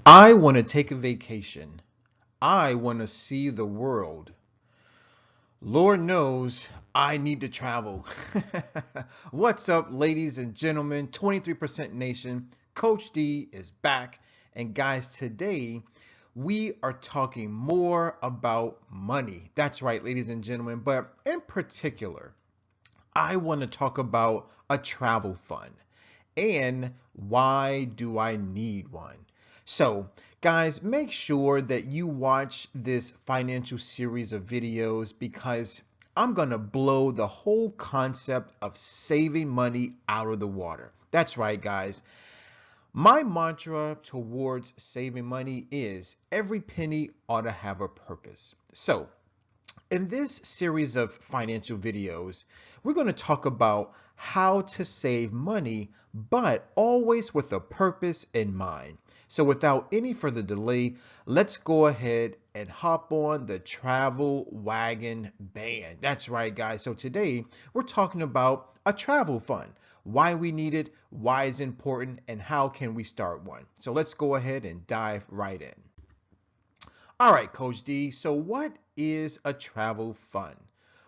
I want to take a vacation. I want to see the world. Lord knows I need to travel. What's up, ladies and gentlemen? 23% Nation. Coach D is back. And guys, today we are talking more about money. That's right, ladies and gentlemen. But in particular, I want to talk about a travel fund and why do I need one? So, guys, make sure that you watch this financial series of videos because I'm going to blow the whole concept of saving money out of the water. That's right, guys. My mantra towards saving money is every penny ought to have a purpose. So, in this series of financial videos, we're going to talk about how to save money, but always with a purpose in mind. So without any further delay, let's go ahead and hop on the travel wagon band. That's right, guys. So today we're talking about a travel fund, why we need it, why it's important, and how can we start one. So let's go ahead and dive right in. All right, Coach D. So what is a travel fund?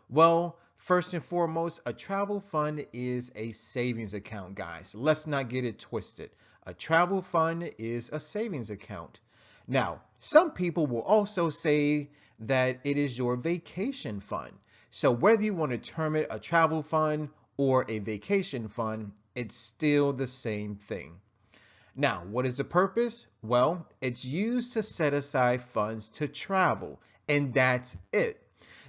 Well, first and foremost, a travel fund is a savings account, guys. Let's not get it twisted. A travel fund is a savings account. Now, some people will also say that it is your vacation fund. So whether you want to term it a travel fund or a vacation fund, it's still the same thing. Now, what is the purpose? Well, it's used to set aside funds to travel, and that's it.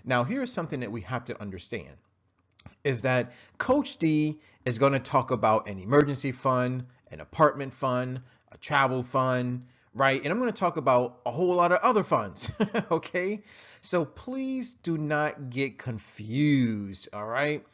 Now, here's something that we have to understand is that Coach D is going to talk about an emergency fund, an apartment fund, a travel fund, right? And I'm going to talk about a whole lot of other funds, okay? So please do not get confused, all right?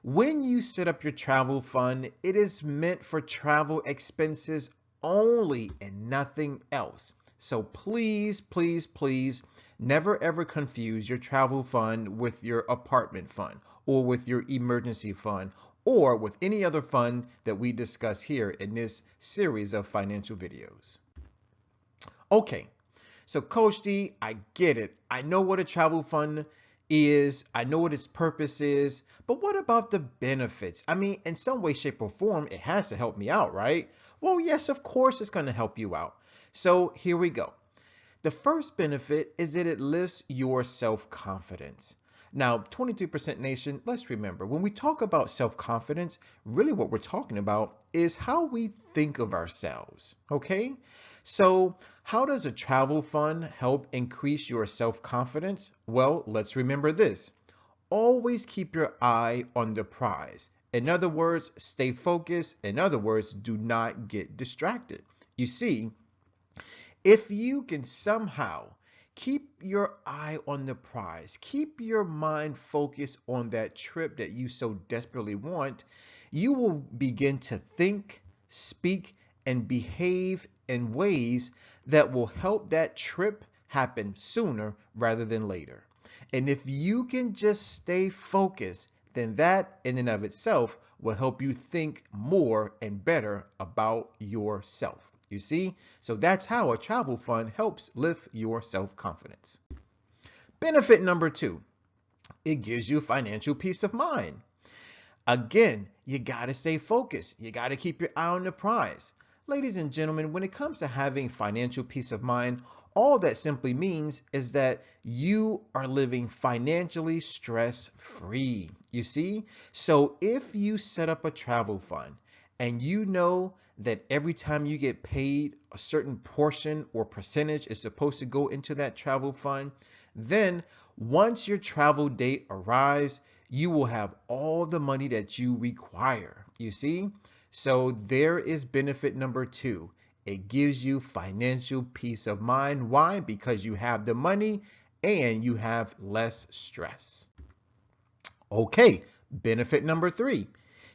When you set up your travel fund, it is meant for travel expenses only and nothing else. So please, please, please never ever confuse your travel fund with your apartment fund or with your emergency fund or with any other fund that we discuss here in this series of financial videos. Okay, so Coach D, I get it. I know what a travel fund is. I know what its purpose is. But what about the benefits? I mean, in some way, shape, or form, it has to help me out, right? Well, yes, of course it's going to help you out. So here we go. The first benefit is that it lifts your self-confidence. Now, 23% Nation, let's remember, when we talk about self-confidence, really what we're talking about is how we think of ourselves, okay? So, how does a travel fund help increase your self-confidence? Well, let's remember this. Always keep your eye on the prize. In other words, stay focused. In other words, do not get distracted. You see, if you can somehow keep your eye on the prize, keep your mind focused on that trip that you so desperately want, you will begin to think, speak, and behave in ways that will help that trip happen sooner rather than later. And if you can just stay focused, then that in and of itself will help you think more and better about yourself. You see? So that's how a travel fund helps lift your self-confidence. Benefit number two, it gives you financial peace of mind. Again, you got to stay focused. You got to keep your eye on the prize. Ladies and gentlemen, when it comes to having financial peace of mind, all that simply means is that you are living financially stress-free. You see? So if you set up a travel fund and you know that every time you get paid, a certain portion or percentage is supposed to go into that travel fund, then once your travel date arrives, you will have all the money that you require. You see? So there is benefit number two. It gives you financial peace of mind. Why? Because you have the money and you have less stress. Okay, benefit number three.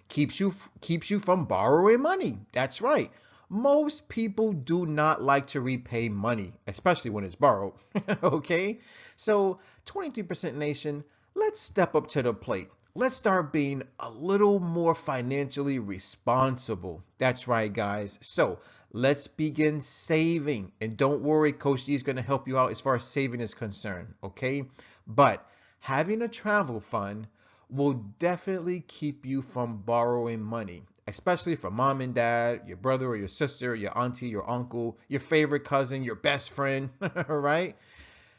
Keeps you from borrowing money. That's right. Most people do not like to repay money, especially when it's borrowed. Okay? So, 23% Nation, let's step up to the plate. Let's start being a little more financially responsible. That's right, guys. So, Let's begin saving. And don't worry, Coach D is going to help you out as far as saving is concerned, okay? But having a travel fund will definitely keep you from borrowing money, especially from mom and dad, your brother or your sister, your auntie, your uncle, your favorite cousin, your best friend, right?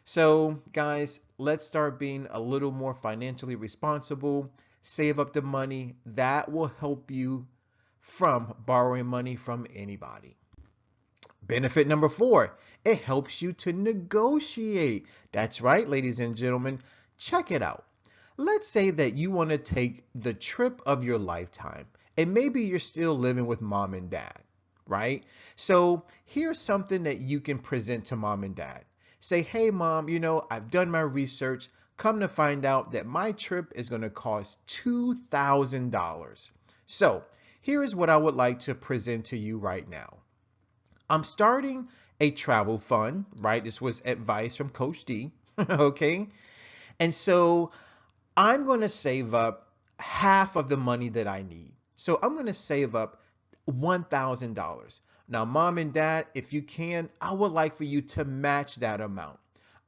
So, guys, let's start being a little more financially responsible. Save up the money. That will help you from borrowing money from anybody. Benefit number 4, it helps you to negotiate. That's right, ladies and gentlemen. Check it out. Let's say that you want to take the trip of your lifetime, and maybe you're still living with mom and dad, right? So here's something that you can present to mom and dad. Say, hey, mom, I've done my research. Come to find out that my trip is going to cost $2,000. So here is what I would like to present to you right now. I'm starting a travel fund, right? This was advice from Coach D, okay? And so I'm going to save up half of the money that I need. So I'm going to save up $1,000. Now, mom and dad, if you can, I would like for you to match that amount.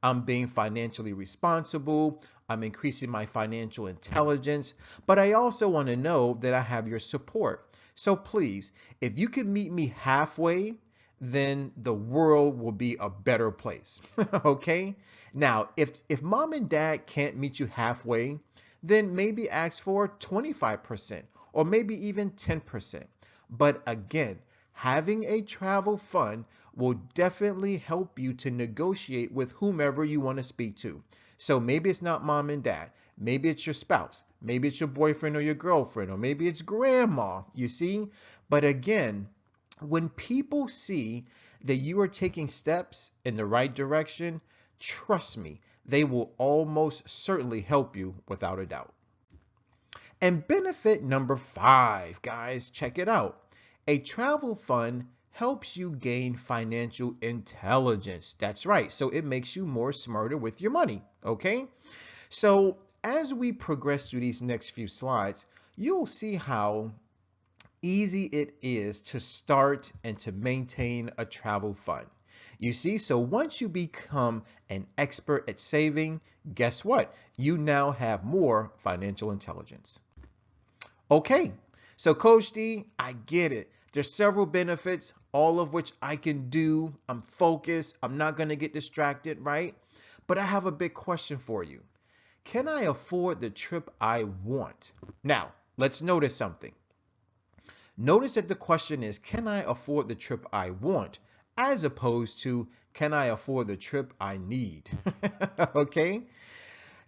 I'm being financially responsible. I'm increasing my financial intelligence, but I also want to know that I have your support. So please, if you can meet me halfway, then the world will be a better place. Okay? Now, if mom and dad can't meet you halfway, then maybe ask for 25% or maybe even 10%. But again, having a travel fund will definitely help you to negotiate with whomever you want to speak to. So maybe it's not mom and dad. Maybe it's your spouse. Maybe it's your boyfriend or your girlfriend, or maybe it's grandma, you see? But again, when people see that you are taking steps in the right direction, trust me, they will almost certainly help you without a doubt. And benefit number 5, guys, check it out. A travel fund helps you gain financial intelligence. That's right. So it makes you more smarter with your money. Okay. So as we progress through these next few slides, you'll see how easy it is to start and to maintain a travel fund. You see, so once you become an expert at saving, guess what? You now have more financial intelligence. Okay, so Coach D, I get it. There's several benefits, all of which I can do. I'm focused. I'm not going to get distracted, right? But I have a big question for you. Can I afford the trip I want? Now, let's notice something. Notice that the question is, can I afford the trip I want? As opposed to, can I afford the trip I need? Okay?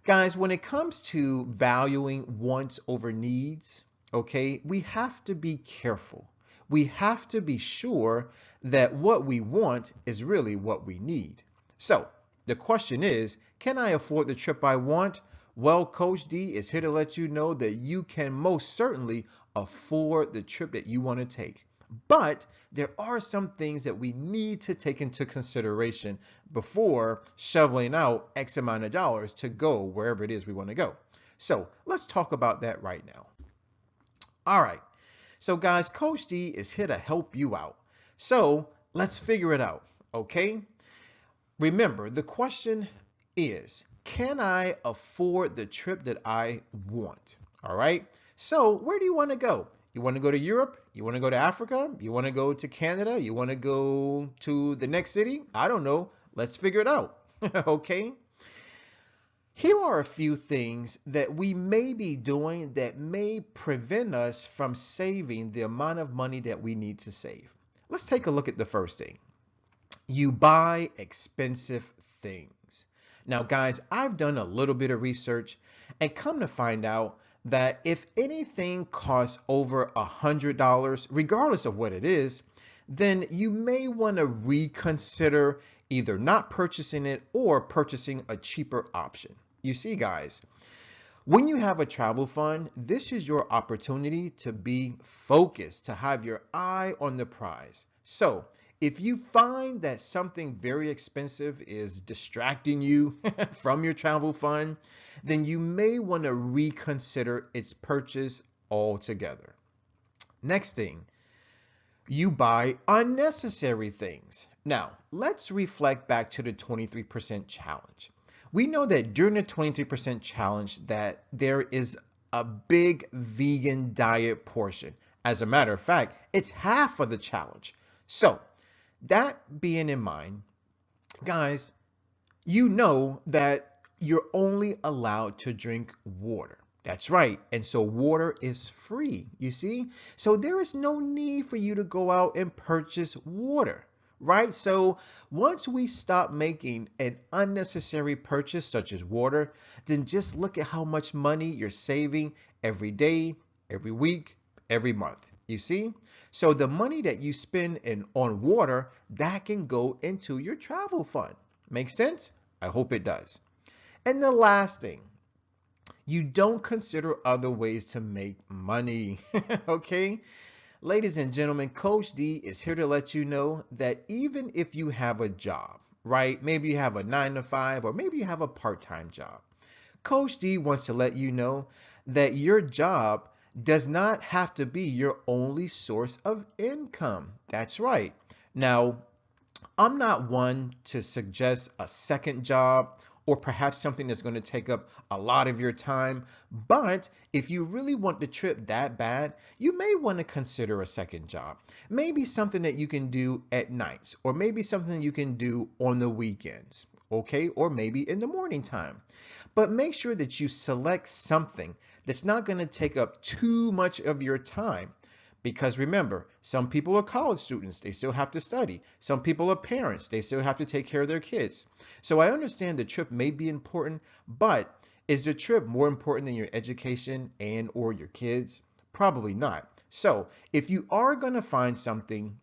Guys, when it comes to valuing wants over needs, okay, we have to be careful. We have to be sure that what we want is really what we need. So the question is, can I afford the trip I want? Well, Coach D is here to let you know that you can most certainly afford the trip that you want to take. But there are some things that we need to take into consideration before shoveling out X amount of dollars to go wherever it is we want to go. So let's talk about that right now. All right. So guys, Coach D is here to help you out. So let's figure it out. Okay. Remember, the question is, can I afford the trip that I want? All right. So where do you want to go? You want to go to Europe? You want to go to Africa? You want to go to Canada? You want to go to the next city? I don't know. Let's figure it out. Okay. Here are a few things that we may be doing that may prevent us from saving the amount of money that we need to save. Let's take a look at the first thing. You buy expensive things. Now, guys, I've done a little bit of research and come to find out that if anything costs over $100, regardless of what it is, then you may want to reconsider either not purchasing it or purchasing a cheaper option. You see, guys, when you have a travel fund, this is your opportunity to be focused, to have your eye on the prize. So if you find that something very expensive is distracting you from your travel fund, then you may want to reconsider its purchase altogether. Next thing, You buy unnecessary things. Now, let's reflect back to the 23% challenge. We know that during the 23% challenge that there is a big vegan diet portion. As a matter of fact, it's half of the challenge. So, that being in mind, guys, you know that you're only allowed to drink water. That's right. And so water is free, you see? So there is no need for you to go out and purchase water, right? So once we stop making an unnecessary purchase such as water, then just look at how much money you're saving every day, every week, every month. You see? So the money that you spend on water, that can go into your travel fund. Make sense? I hope it does. And the last thing, you don't consider other ways to make money. Okay? Ladies and gentlemen, Coach D is here to let you know that even if you have a job, right? Maybe you have a 9 to 5 or maybe you have a part-time job. Coach D wants to let you know that your job does not have to be your only source of income. That's right. Now, I'm not one to suggest a second job or perhaps something that's going to take up a lot of your time. But if you really want the trip that bad, you may want to consider a second job. Maybe something that you can do at nights, or maybe something you can do on the weekends, okay? Or maybe in the morning time. But make sure that you select something that's not going to take up too much of your time. Because remember, some people are college students, they still have to study. Some people are parents, they still have to take care of their kids. So I understand the trip may be important, but is the trip more important than your education and or your kids? Probably not. So if you are going to find something,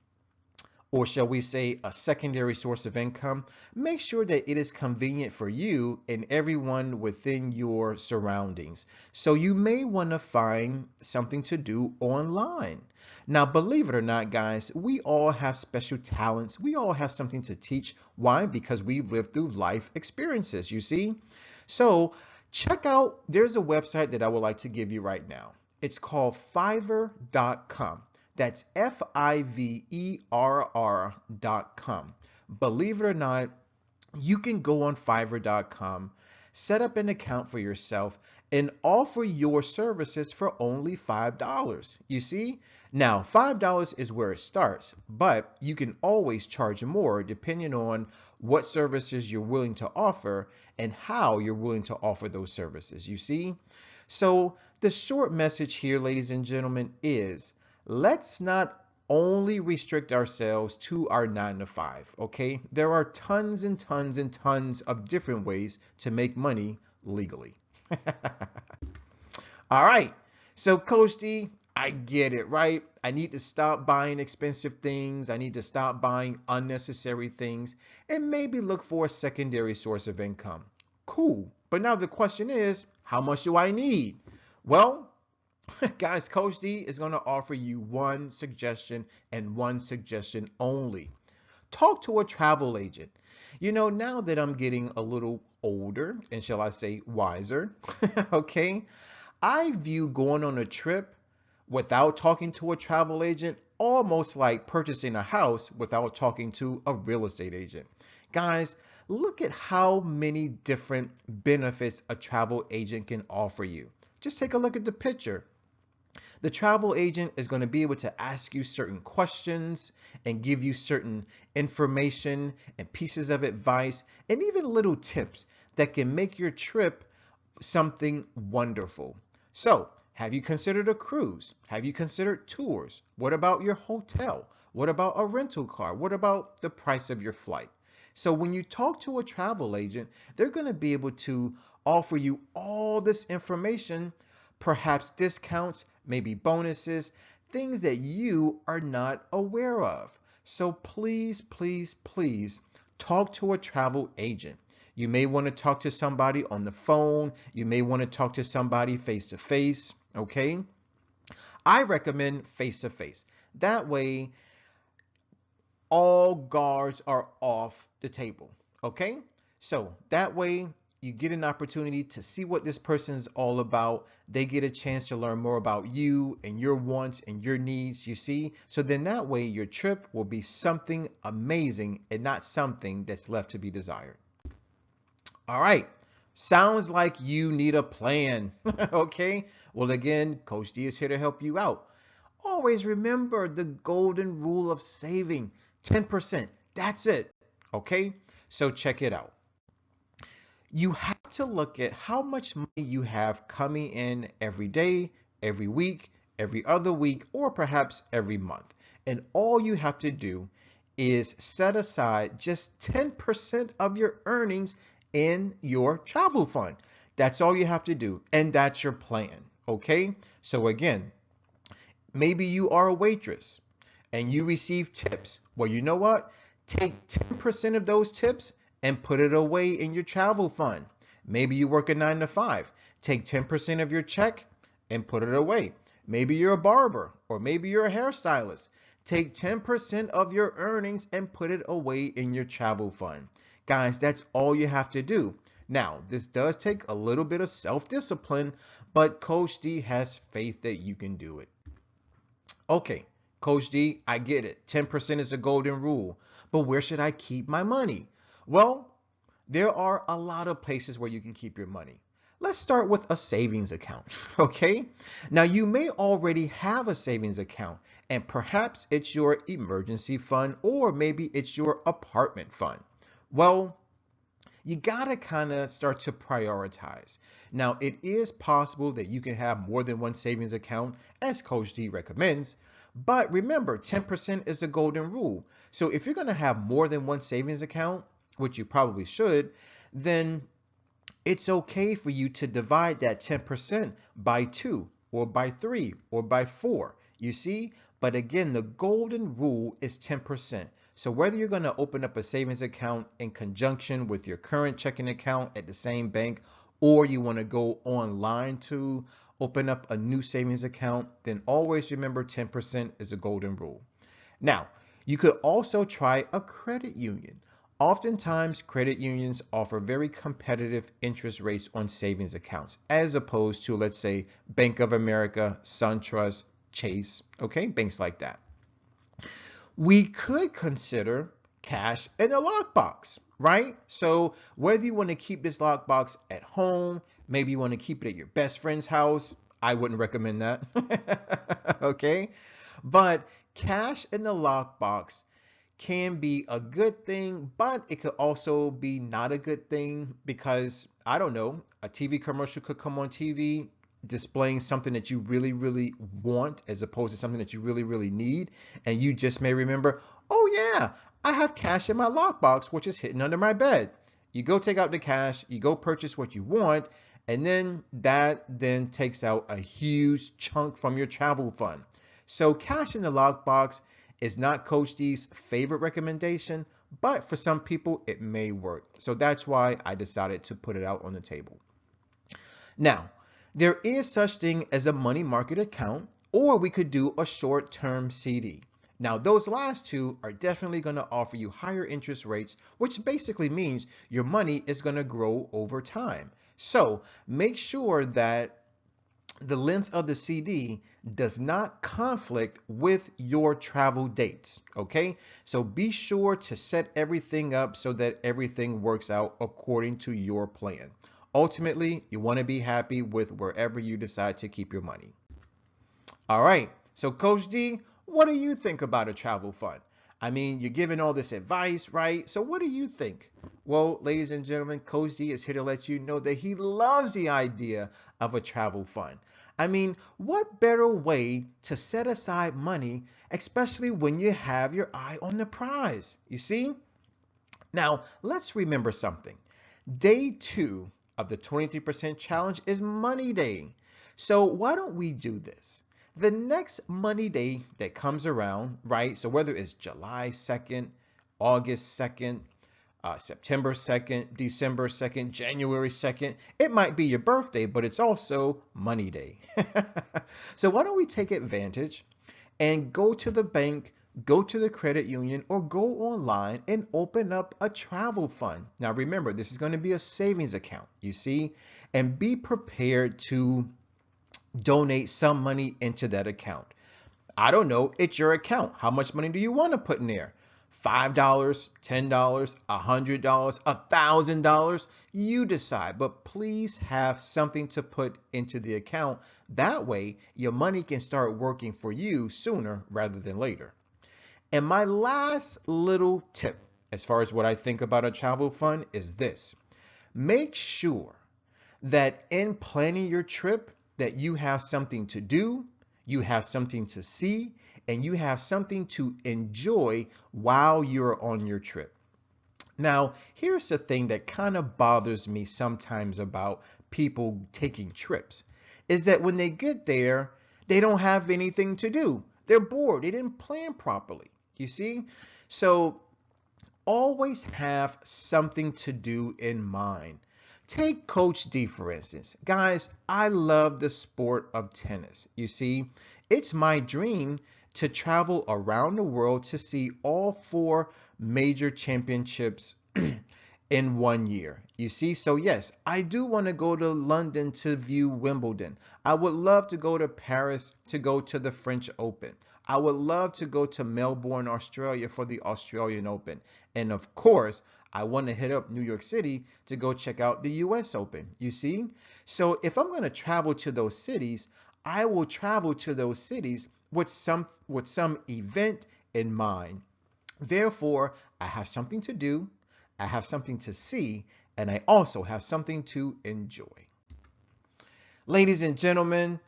or shall we say a secondary source of income, make sure that it is convenient for you and everyone within your surroundings. So you may want to find something to do online. Now, believe it or not, guys, we all have special talents. We all have something to teach. Why? Because we've lived through life experiences, you see? So check out, there's a website that I would like to give you right now. It's called Fiverr.com. That's Fiverr.com. Believe it or not, you can go on Fiverr.com, set up an account for yourself, and offer your services for only $5. You see? Now, $5 is where it starts, but you can always charge more depending on what services you're willing to offer and how you're willing to offer those services. You see? So the short message here, ladies and gentlemen, is let's not only restrict ourselves to our 9 to 5, okay? There are tons and tons and tons of different ways to make money legally. All right, so Coach D, I get it, right? I need to stop buying expensive things. I need to stop buying unnecessary things and maybe look for a secondary source of income. Cool, but now the question is, how much do I need? Well, guys, Coach D is going to offer you one suggestion and one suggestion only. Talk to a travel agent. You know, now that I'm getting a little older and shall I say wiser, okay, I view going on a trip without talking to a travel agent almost like purchasing a house without talking to a real estate agent. Guys, look at how many different benefits a travel agent can offer you. Just take a look at the picture. The travel agent is going to be able to ask you certain questions and give you certain information and pieces of advice and even little tips that can make your trip something wonderful. So, have you considered a cruise? Have you considered tours? What about your hotel? What about a rental car? What about the price of your flight? So when you talk to a travel agent, they're going to be able to offer you all this information, perhaps discounts, maybe bonuses, things that you are not aware of. So please, please, please talk to a travel agent. You may want to talk to somebody on the phone. You may want to talk to somebody face to face, okay? I recommend face to face. That way, all guards are off the table, okay? So that way, you get an opportunity to see what this person is all about. They get a chance to learn more about you and your wants and your needs, you see? So then that way your trip will be something amazing and not something that's left to be desired. All right. Sounds like you need a plan. Okay. Well, again, Coach D is here to help you out. Always remember the golden rule of saving 10%. That's it. Okay. So check it out. You have to look at how much money you have coming in every day, every week, every other week, or perhaps every month. And all you have to do is set aside just 10% of your earnings in your travel fund. That's all you have to do. And that's your plan. Okay. So again, maybe you are a waitress and you receive tips. Well, you know what? Take 10% of those tips and put it away in your travel fund. Maybe you work a 9 to 5. Take 10% of your check and put it away. Maybe you're a barber or maybe you're a hairstylist. Take 10% of your earnings and put it away in your travel fund. Guys, that's all you have to do. Now, this does take a little bit of self-discipline, but Coach D has faith that you can do it. Okay, Coach D, I get it. 10% is a golden rule, but where should I keep my money? Well, there are a lot of places where you can keep your money. Let's start with a savings account, okay? Now, you may already have a savings account, and perhaps it's your emergency fund, or maybe it's your apartment fund. Well, you gotta kind of start to prioritize. Now, it is possible that you can have more than one savings account, as Coach D recommends, but remember, 10% is the golden rule. So if you're gonna have more than one savings account, which you probably should, then it's okay for you to divide that 10% by 2 or by 3 or by 4. You see? But again, the golden rule is 10%. So whether you're going to open up a savings account in conjunction with your current checking account at the same bank, or you want to go online to open up a new savings account, then always remember 10% is a golden rule. Now, you could also try a credit union. Oftentimes, credit unions offer very competitive interest rates on savings accounts, as opposed to, let's say, Bank of America, SunTrust, Chase, okay, banks like that. We could consider cash in a lockbox, right? So whether you want to keep this lockbox at home, maybe you want to keep it at your best friend's house, I wouldn't recommend that, okay? But cash in the lockbox can be a good thing, but it could also be not a good thing because, I don't know, a TV commercial could come on TV displaying something that you really, really want as opposed to something that you really, really need. And you just may remember, oh yeah, I have cash in my lockbox, which is hidden under my bed. You go take out the cash, you go purchase what you want, and then that then takes out a huge chunk from your travel fund. So cash in the lockbox is not Coach D's favorite recommendation, but for some people it may work. So that's why I decided to put it out on the table. Now, there is such thing as a money market account, or we could do a short-term CD. Now, those last two are definitely going to offer you higher interest rates, which basically means your money is going to grow over time. So make sure that the length of the CD does not conflict with your travel dates, okay? So be sure to set everything up so that everything works out according to your plan. Ultimately, you want to be happy with wherever you decide to keep your money. All right, so Coach D, what do you think about a travel fund? I mean, you're giving all this advice, right? So what do you think? Well, ladies and gentlemen, Coach D is here to let you know that he loves the idea of a travel fund. I mean, what better way to set aside money, especially when you have your eye on the prize, you see? Now, let's remember something. Day 2 of the 23% challenge is Money Day. So why don't we do this? The next Money Day that comes around, right? So whether it's July 2nd, August 2nd, September 2nd, December 2nd, January 2nd, it might be your birthday, but it's also Money Day. So why don't we take advantage and go to the bank go to the credit union or go online and open up a travel fund. Now remember, this is going to be a savings account, you see, and be prepared to donate some money into that account. I don't know, it's your account. How much money do you want to put in there? $5, $10, $100, $1,000? You decide, but please have something to put into the account. That way, your money can start working for you sooner rather than later. And my last little tip, as far as what I think about a travel fund, is this. Make sure that in planning your trip, that you have something to do, you have something to see, and you have something to enjoy while you're on your trip. Now, here's the thing that kind of bothers me sometimes about people taking trips, is that when they get there, they don't have anything to do. They're bored. They didn't plan properly. You see? So always have something to do in mind. Take Coach D, for instance. Guys, I love the sport of tennis. You see, it's my dream to travel around the world to see all 4 major championships in 1 year. You see, so yes, I do want to go to London to view Wimbledon. I would love to go to Paris to go to the French Open. I would love to go to Melbourne, Australia for the Australian Open. And of course, I want to hit up New York City to go check out the US Open. You see? So if I'm going to travel to those cities, I will travel to those cities with some event in mind. Therefore, I have something to do, I have something to see, and I also have something to enjoy. Ladies and gentlemen,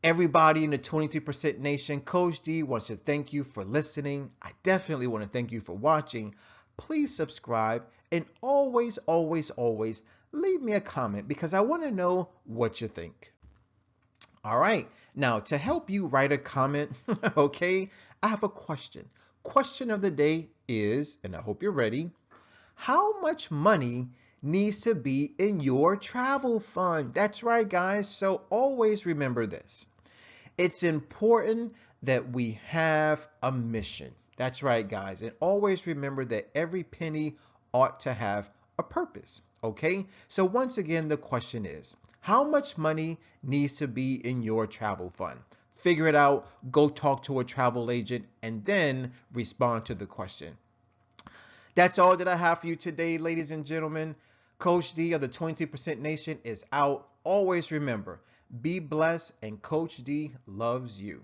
everybody in the 23% Nation, Coach D wants to thank you for listening. I definitely want to thank you for watching. Please subscribe and always, always, always leave me a comment because I want to know what you think. All right, now to help you write a comment, okay, I have a question. Question of the day is, and I hope you're ready, how much money needs to be in your travel fund? That's right, guys. So always remember this. It's important that we have a mission. That's right, guys. And always remember that every penny ought to have a purpose. Okay? So once again, the question is, how much money needs to be in your travel fund? Figure it out, go talk to a travel agent, and then respond to the question. That's all that I have for you today, ladies and gentlemen. Coach D of the 20% Nation is out. Always remember, be blessed, and Coach D loves you.